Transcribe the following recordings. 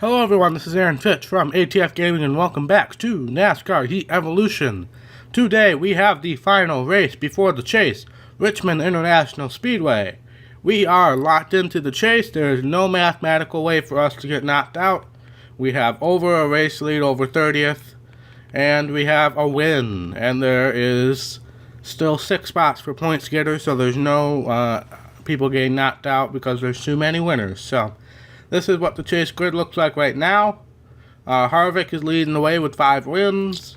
Hello everyone, this is Aaron Fitch from ATF Gaming and welcome back to NASCAR Heat Evolution. Today we have the final race before the chase, Richmond International Speedway. We are locked into the chase. There is no mathematical way for us to get knocked out. We have over a race lead over 30th, and we have a win. And there is still 6 spots for points getters, so there's no people getting knocked out because there's too many winners. So this is what the chase grid looks like right now. Harvick is leading the way with 5 wins.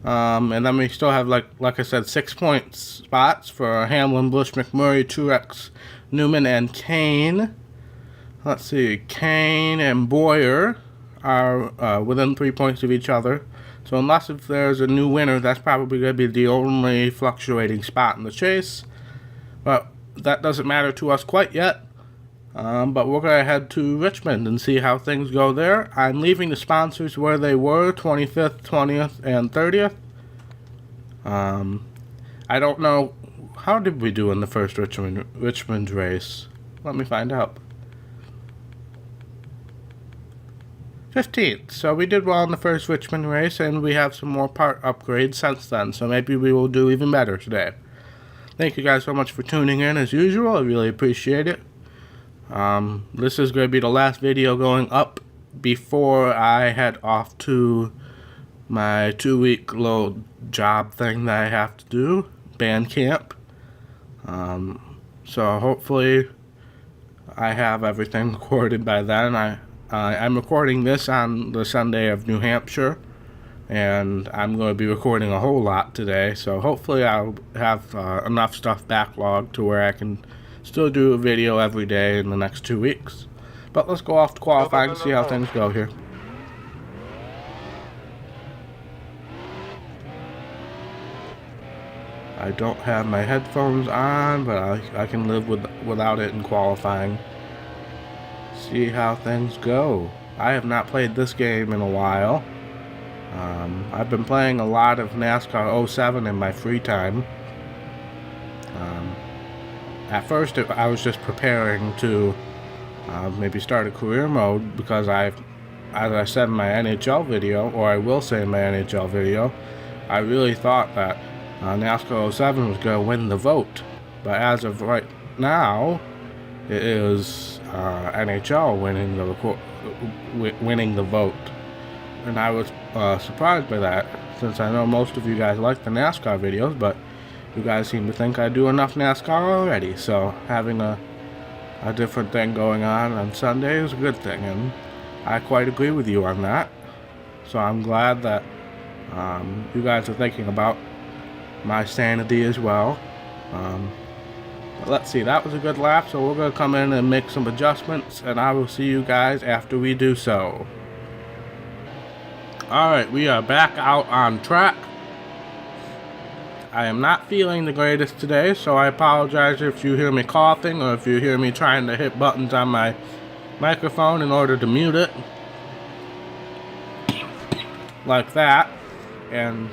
And then we still have, like I said, 6 point spots for Hamlin, Busch, McMurray, Truex, Newman, and Kane. Let's see, Kane and Boyer are within 3 points of each other. So unless if there's a new winner, that's probably going to be the only fluctuating spot in the chase. But that doesn't matter to us quite yet. But we're going to head to Richmond and see how things go there. I'm leaving the sponsors where they were, 25th, 20th, and 30th. I don't know, how did we do in the first Richmond race? Let me find out. 15th, so we did well in the first Richmond race, and we have some more part upgrades since then, so maybe we will do even better today. Thank you guys so much for tuning in as usual, I really appreciate it. This is going to be the last video going up before I head off to my 2-week little job thing that I have to do, band camp. So hopefully I have everything recorded by then. I'm recording this on the Sunday of New Hampshire, and I'm going to be recording a whole lot today, so hopefully I'll have enough stuff backlogged to where I can still do a video every day in the next 2 weeks. But let's go off to qualifying and see how things go here. I don't have my headphones on, but I can live without it in qualifying. See how things go. I have not played this game in a while. I've been playing a lot of NASCAR 07 in my free time. At first, I was just preparing to maybe start a career mode because as I said in my NHL video, or I will say in my NHL video, I really thought that NASCAR 07 was going to win the vote. But as of right now, it is NHL winning the vote. And I was surprised by that, since I know most of you guys like the NASCAR videos, but you guys seem to think I do enough NASCAR already, so having a different thing going on Sunday is a good thing, and I quite agree with you on that. So I'm glad that you guys are thinking about my sanity as well. But let's see, that was a good lap, so we're going to come in and make some adjustments, and I will see you guys after we do so. Alright, we are back out on track. I am not feeling the greatest today, so I apologize if you hear me coughing or if you hear me trying to hit buttons on my microphone in order to mute it. Like that. And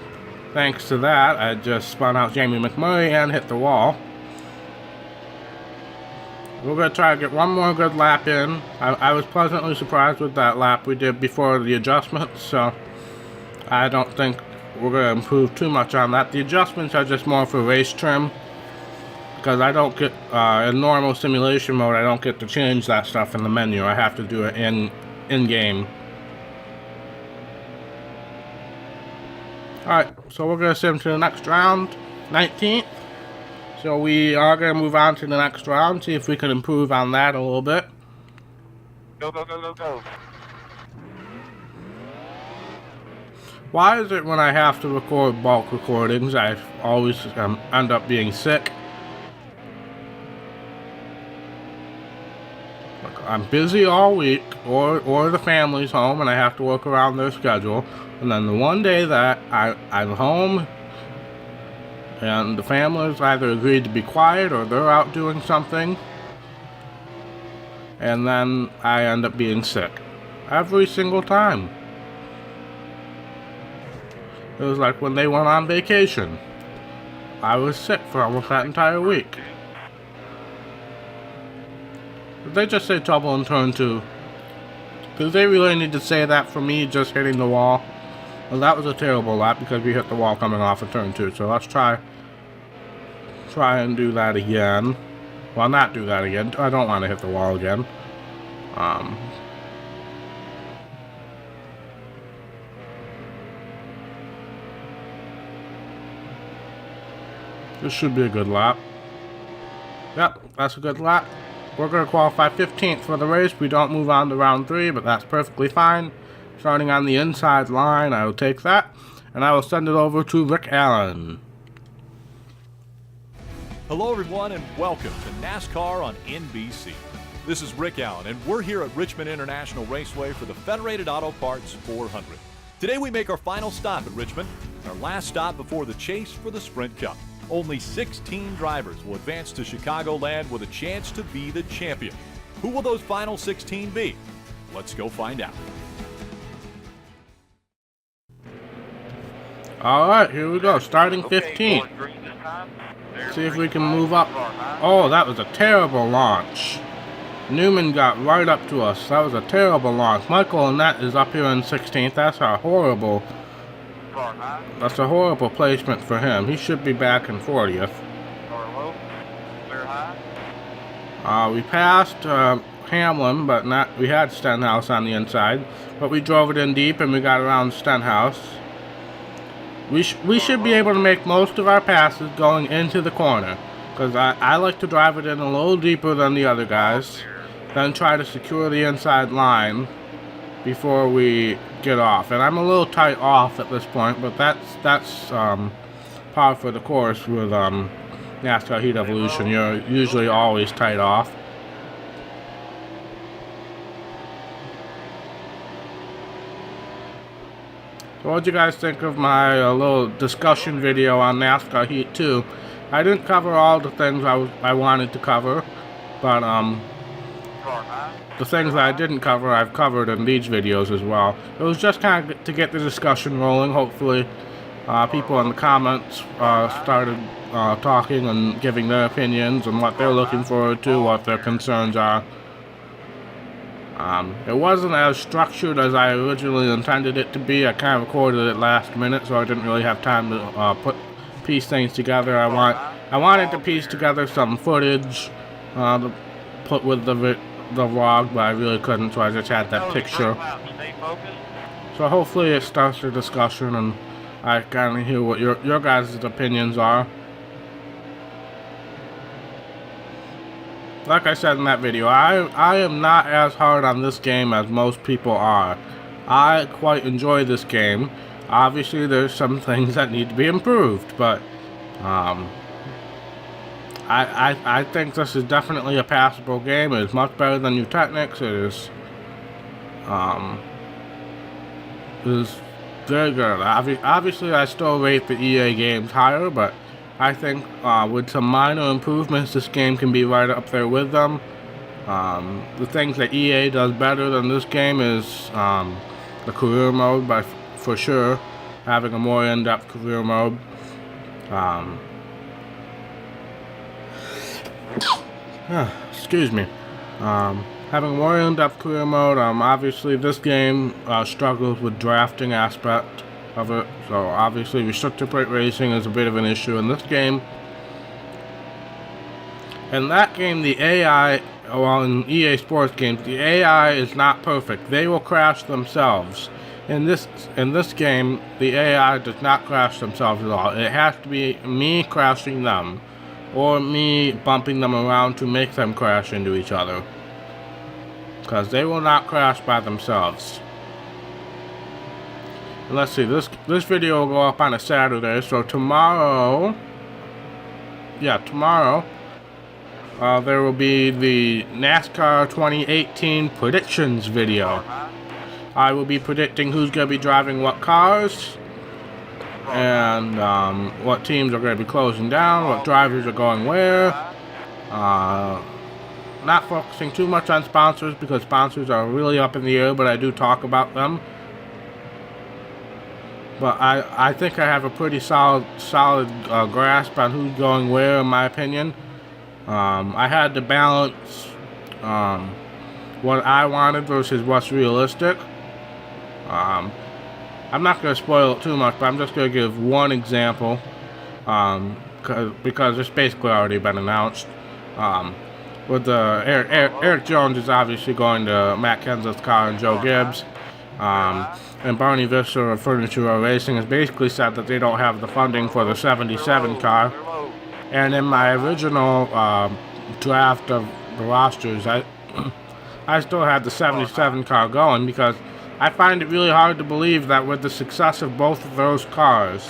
thanks to that, I just spun out Jamie McMurray and hit the wall. We're going to try to get one more good lap in. I was pleasantly surprised with that lap we did before the adjustments, so I don't think we're going to improve too much on that. The adjustments are just more for race trim, because I don't get, in normal simulation mode, I don't get to change that stuff in the menu. I have to do it in-game. Alright, so we're going to sim to the next round, 19th. So we are going to move on to the next round, see if we can improve on that a little bit. Go, go, go, go, go. Why is it when I have to record bulk recordings, I always end up being sick? Look, I'm busy all week, or the family's home, and I have to work around their schedule. And then the one day that I'm home, and the family's either agreed to be quiet or they're out doing something, and then I end up being sick. Every single time. It was like when they went on vacation. I was sick for almost that entire week. Did they just say trouble and turn to Because they really need to say that for me just hitting the wall. Well, that was a terrible lap because we hit the wall coming off of turn 2. So let's try and do that again. Well, not do that again. I don't want to hit the wall again. This should be a good lap. Yep, that's a good lap. We're going to qualify 15th for the race. We don't move on to round 3, but that's perfectly fine. Starting on the inside line, I will take that. And I will send it over to Rick Allen. Hello everyone and welcome to NASCAR on NBC. This is Rick Allen and we're here at Richmond International Raceway for the Federated Auto Parts 400. Today we make our final stop at Richmond, our last stop before the chase for the Sprint Cup. Only 16 drivers will advance to Chicagoland with a chance to be the champion. Who will those final 16 be? Let's go find out. Alright, here we go. Starting 15th. See if we can move up. Oh, that was a terrible launch. Newman got right up to us. That was a terrible launch. Michael Annette is up here in 16th. That's a horrible placement for him. He should be back in 40th. We passed Hamlin, but we had Stenhouse on the inside. But we drove it in deep and we got around Stenhouse. We should be able to make most of our passes going into the corner. Because I like to drive it in a little deeper than the other guys. Then try to secure the inside line before we get off. And I'm a little tight off at this point, but that's par for the course with NASCAR Heat Evolution. You're usually always tight off. So what do you guys think of my little discussion video on NASCAR Heat 2? I didn't cover all the things I wanted to cover, but the things that I didn't cover, I've covered in these videos as well. It was just kind of to get the discussion rolling. Hopefully, people in the comments started talking and giving their opinions and what they're looking forward to, what their concerns are. It wasn't as structured as I originally intended it to be. I kind of recorded it last minute, so I didn't really have time to piece things together. I wanted to piece together some footage to put with the vlog, but I really couldn't, so I just had that picture. So hopefully it starts a discussion and I kind of hear what your guys' opinions are. Like I said in that video, I am not as hard on this game as most people are. I quite enjoy this game. Obviously there's some things that need to be improved, but I think this is definitely a passable game. It is much better than New Technics. It is very good. Obviously I still rate the EA games higher, but I think with some minor improvements, this game can be right up there with them. The things that EA does better than this game is the career mode, for sure. Having a more in-depth career mode. Excuse me. Having a more in-depth career mode. Obviously, this game struggles with drafting aspect of it, so obviously restricted plate racing is a bit of an issue in this game. In that game, the AI, well, in EA Sports games, the AI is not perfect. They will crash themselves. In this game, the AI does not crash themselves at all. It has to be me crashing them, or me bumping them around to make them crash into each other, because they will not crash by themselves. Let's see, this video will go up on a Saturday, so tomorrow, there will be the NASCAR 2018 predictions video. I will be predicting who's going to be driving what cars, and what teams are going to be closing down, what drivers are going where. Not focusing too much on sponsors, because sponsors are really up in the air, but I do talk about them. But I think I have a pretty solid grasp on who's going where, in my opinion. I had to balance what I wanted versus what's realistic. I'm not going to spoil it too much, but I'm just going to give one example, because it's basically already been announced. With Eric Jones is obviously going to Matt Kenseth's car and Joe Gibbs. And Barney Visser of Furniture Row Racing has basically said that they don't have the funding for the 77 car. And in my original draft of the rosters, I still had the 77 car going because I find it really hard to believe that with the success of both of those cars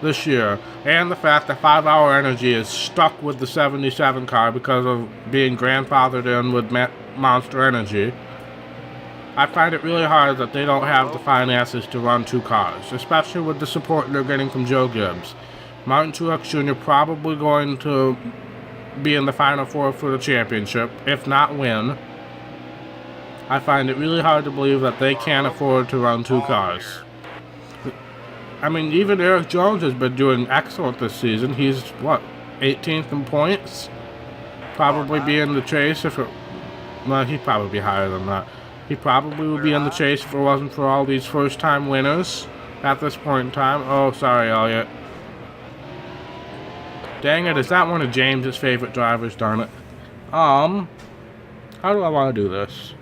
this year, and the fact that 5 Hour Energy is stuck with the 77 car because of being grandfathered in with Monster Energy, I find it really hard that they don't have the finances to run 2 cars, especially with the support they're getting from Joe Gibbs. Martin Truex Jr. probably going to be in the Final Four for the championship, if not win. I find it really hard to believe that they can't afford to run 2 cars. I mean, even Eric Jones has been doing excellent this season. He's, 18th in points? Probably be in the chase if it... Well, he'd probably be higher than that. He probably would be in the chase if it wasn't for all these first-time winners at this point in time. Oh, sorry, Elliot. Dang it, is that one of James's favorite drivers, darn it. How do I want to do this?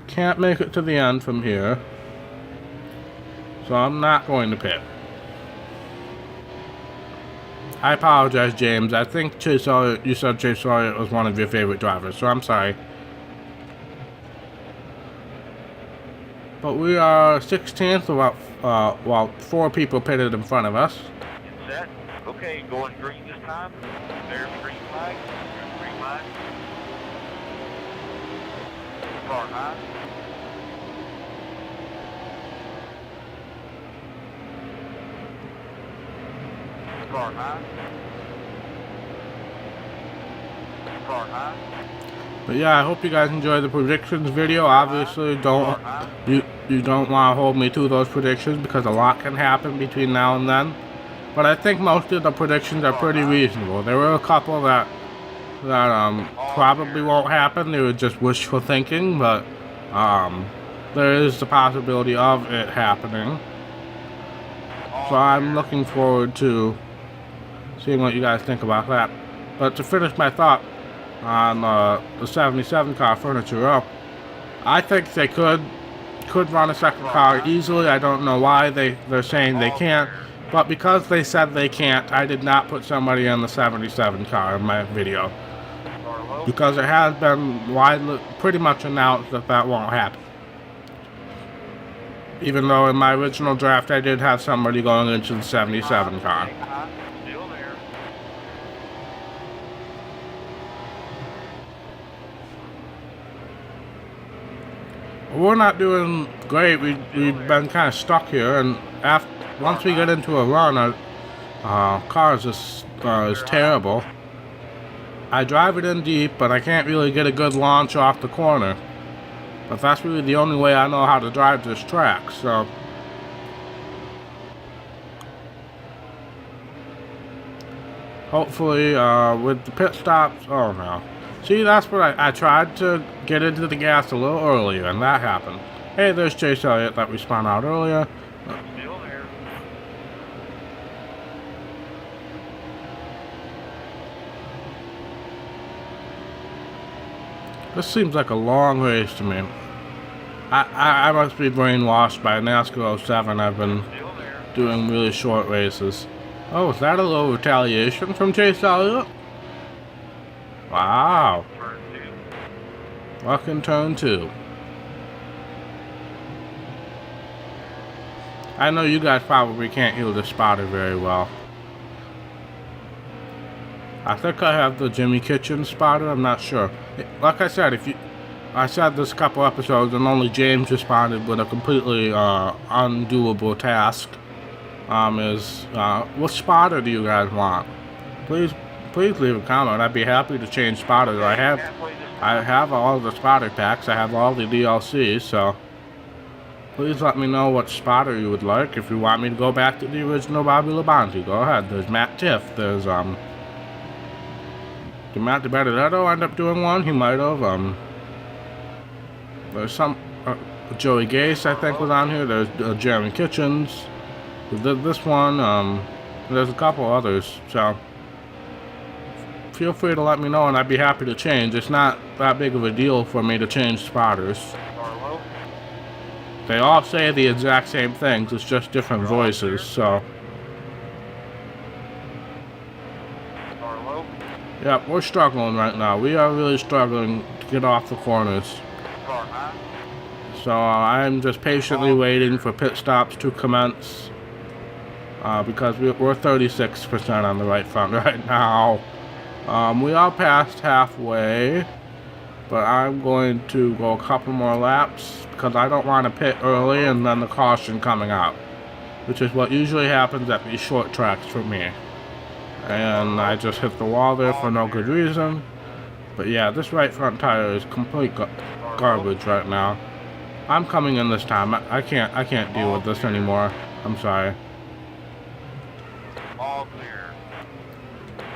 Can't make it to the end from here. So I'm not going to pit. I apologize, James. I think Chase Elliott, you said Chase Elliott was one of your favorite drivers, so I'm sorry. But we are 16th, about 4 people pitted in front of us. Get set. Okay, going green this time. There's the green flag. There's the green flag. Car high. Car high. Car high. But yeah, I hope you guys enjoyed the predictions video. Obviously, you don't want to hold me to those predictions because a lot can happen between now and then. But I think most of the predictions are pretty reasonable. There were a couple that probably won't happen. They were just wishful thinking, but there is the possibility of it happening. So I'm looking forward to seeing what you guys think about that. But to finish my thought on the 77 car Furniture Row, I think they could run a second car easily. I don't know why they're saying they can't, but because they said they can't, I did not put somebody in the 77 car in my video, because it has been widely pretty much announced that that won't happen. Even though in my original draft I did have somebody going into the 77 car. Still there. We're not doing great. We've been kind of stuck here, and once we get into a run, our car is terrible. I drive it in deep, but I can't really get a good launch off the corner. But that's really the only way I know how to drive this track, so... Hopefully, with the pit stops... Oh, no. See, that's what I tried to get into the gas a little earlier, and that happened. Hey, there's Chase Elliott that we spun out earlier. Still there. This seems like a long race to me. I must be brainwashed by NASCAR 07. I've been doing really short races. Oh, is that a little retaliation from Chase Elliott? Wow. Fucking turn 2. I know you guys probably can't hear the spotter very well. I think I have the Jimmy Kitchen spotter, I'm not sure. Like I said, I said this a couple episodes and only James responded with a completely undoable task. What spotter do you guys want? Please leave a comment. I'd be happy to change spotters. I have all the spotter packs. I have all the DLCs, so please let me know what spotter you would like. If you want me to go back to the original Bobby Labonte, go ahead. There's Matt Tiff. There's did Matt DiBenedetto end up doing one? He might have. There's some Joey Gase, I think, was on here. There's Jeremy Kitchens. This one. There's a couple others. So feel free to let me know, and I'd be happy to change. It's not that big of a deal for me to change spotters. They all say the exact same things. It's just different voices. So. Yep, we're struggling right now. We are really struggling to get off the corners. So I'm just patiently waiting for pit stops to commence. Because we're 36% on the right front right now. We are past halfway. But I'm going to go a couple more laps. Because I don't want to pit early and then the caution coming out. Which is what usually happens at these short tracks for me. And I just hit the wall there for no good reason. But yeah, this right front tire is complete garbage right now. I'm coming in this time. I can't deal with this anymore. I'm sorry. All clear.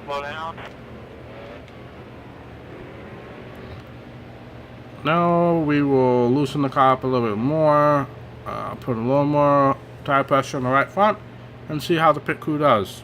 Slow down. Now we will loosen the car up a little bit more. Put a little more tire pressure on the right front. And see how the pit crew does.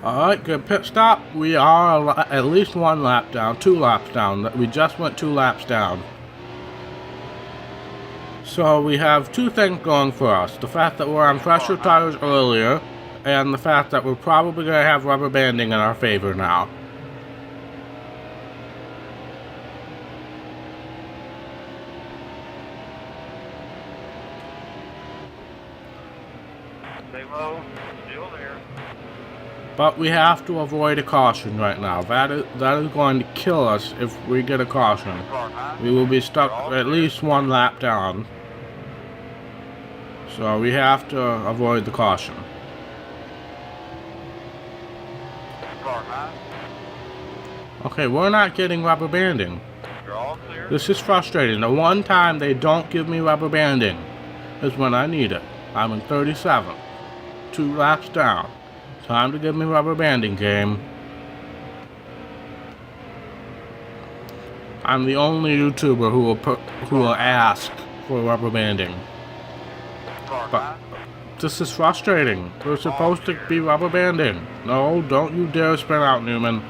Alright, good pit stop. We are at least 1 lap down, 2 laps down. We just went 2 laps down. So we have 2 things going for us. The fact that we're on fresher tires earlier, and the fact that we're probably going to have rubber banding in our favor now. Stay low. Still there. But we have to avoid a caution right now. That is going to kill us if we get a caution. We will be stuck at least 1 lap down. So we have to avoid the caution. Okay, we're not getting rubber banding. This is frustrating. The one time they don't give me rubber banding is when I need it. I'm in 37th. 2 laps down. Time to give me rubber banding, game. I'm the only YouTuber who will ask for rubber banding. But this is frustrating. We're supposed to be rubber banding. No, don't you dare spin out, Newman.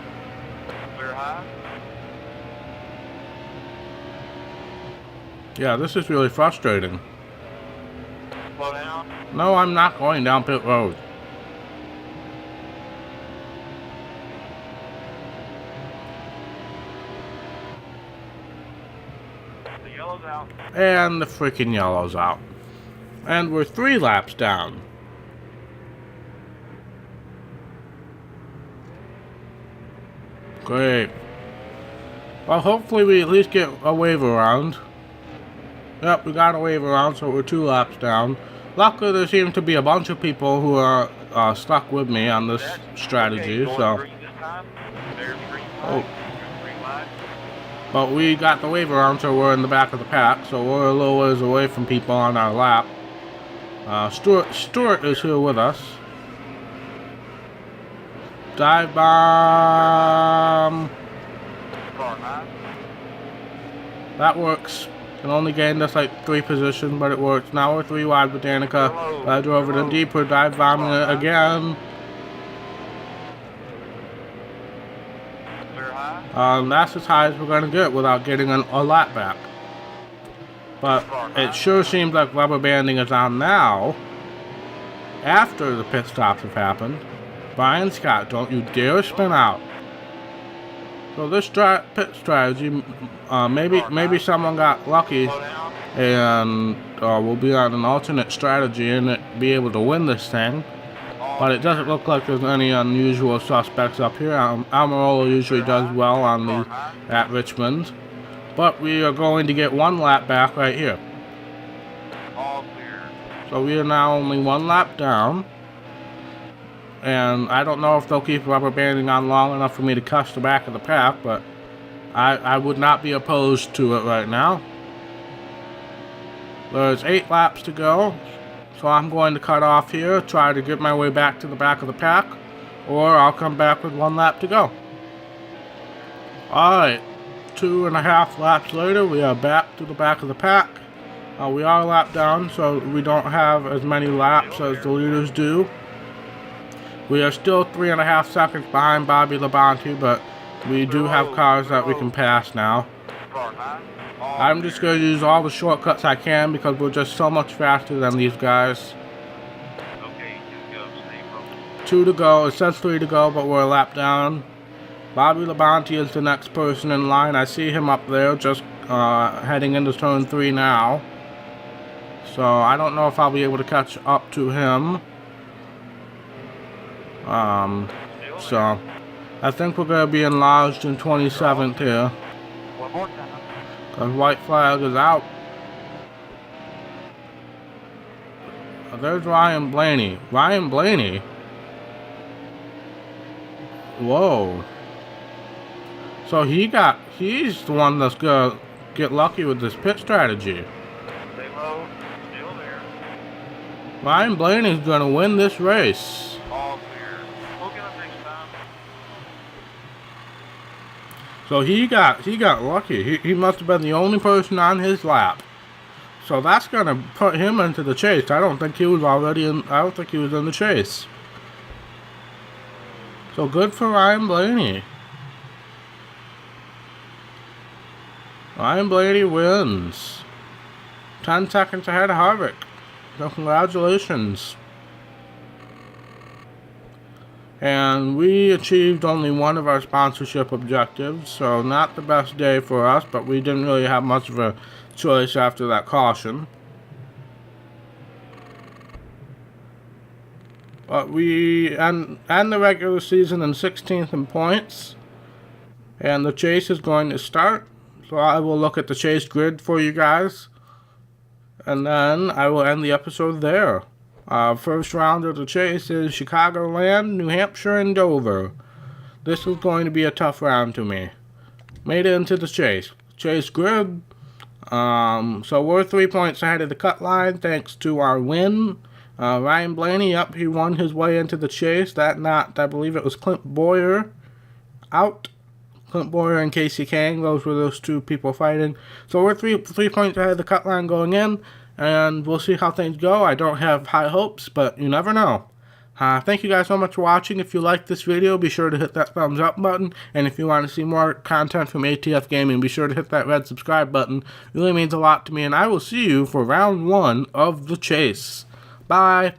Yeah, this is really frustrating. No, I'm not going down pit road. And the freaking yellow's out. And we're 3 laps down. Great. Well, hopefully we at least get a wave around. Yep, we got a wave around, so we're 2 laps down. Luckily, there seems to be a bunch of people who are stuck with me on this strategy, so... Oh. But we got the wave around, so we're in the back of the pack, so we're a little ways away from people on our lap. Stuart is here with us. Dive bomb. That works. Can only gain us like 3 positions, but it works. Now we're 3 wide with Danica. I drove it in deeper, dive bombing it again. That's as high as we're going to get without getting a lap back. But it sure seems like rubber banding is on now. After the pit stops have happened. Brian Scott, don't you dare spin out. So this pit strategy, maybe someone got lucky and we'll be on an alternate strategy and be able to win this thing. But it doesn't look like there's any unusual suspects up here. Almirola usually does well on at Richmond. but we are going to get 1 lap back right here. All clear. So we are now only 1 lap down. And I don't know if they'll keep rubber banding on long enough for me to catch the back of the pack, but I would not be opposed to it right now. There's 8 laps to go, so I'm going to cut off here, try to get my way back to the back of the pack, or I'll come back with 1 lap to go. Alright, 2.5 laps later, we are back to the back of the pack. We are a lap down, so we don't have as many laps as the leaders do. We are still 3.5 seconds behind Bobby Labonte, but we do have cars that we can pass now. I'm just going to use all the shortcuts I can because we're just so much faster than these guys. Okay, 2 to go. Stay focused. 2 to go. It says 3 to go, but we're a lap down. Bobby Labonte is the next person in line. I see him up there just heading into turn 3 now. So I don't know if I'll be able to catch up to him. So I think we're going to be enlarged in 27th here. One more time. Because white flag is out. There's Ryan Blaney. Ryan Blaney? Whoa. So he's the one that's going to get lucky with this pit strategy. Stay low. Still there. Ryan Blaney's going to win this race. All clear. We'll get him next time. So he got lucky. He must have been the only person on his lap. So that's going to put him into the chase. I don't think he was in the chase. So good for Ryan Blaney. Ryan Blaney wins. 10 seconds ahead of Harvick. So congratulations. And we achieved only one of our sponsorship objectives, so not the best day for us, but we didn't really have much of a choice after that caution. But we end the regular season in 16th in points, and the chase is going to start. So I will look at the chase grid for you guys, and then I will end the episode there. First round of the chase is Chicagoland, New Hampshire, and Dover. This is going to be a tough round to me. Made it into the chase. Chase grid. So we're 3 points ahead of the cut line thanks to our win. Ryan Blaney up, he won his way into the chase. I believe it was Clint Boyer out. Clint Boyer and Casey Kang, those were those 2 people fighting. So we're 3 points ahead of the cut line going in. And we'll see how things go. I don't have high hopes, but you never know. Thank you guys so much for watching. If you liked this video, be sure to hit that thumbs up button. And if you want to see more content from ATF Gaming, be sure to hit that red subscribe button. It really means a lot to me. And I will see you for round 1 of the chase. Bye.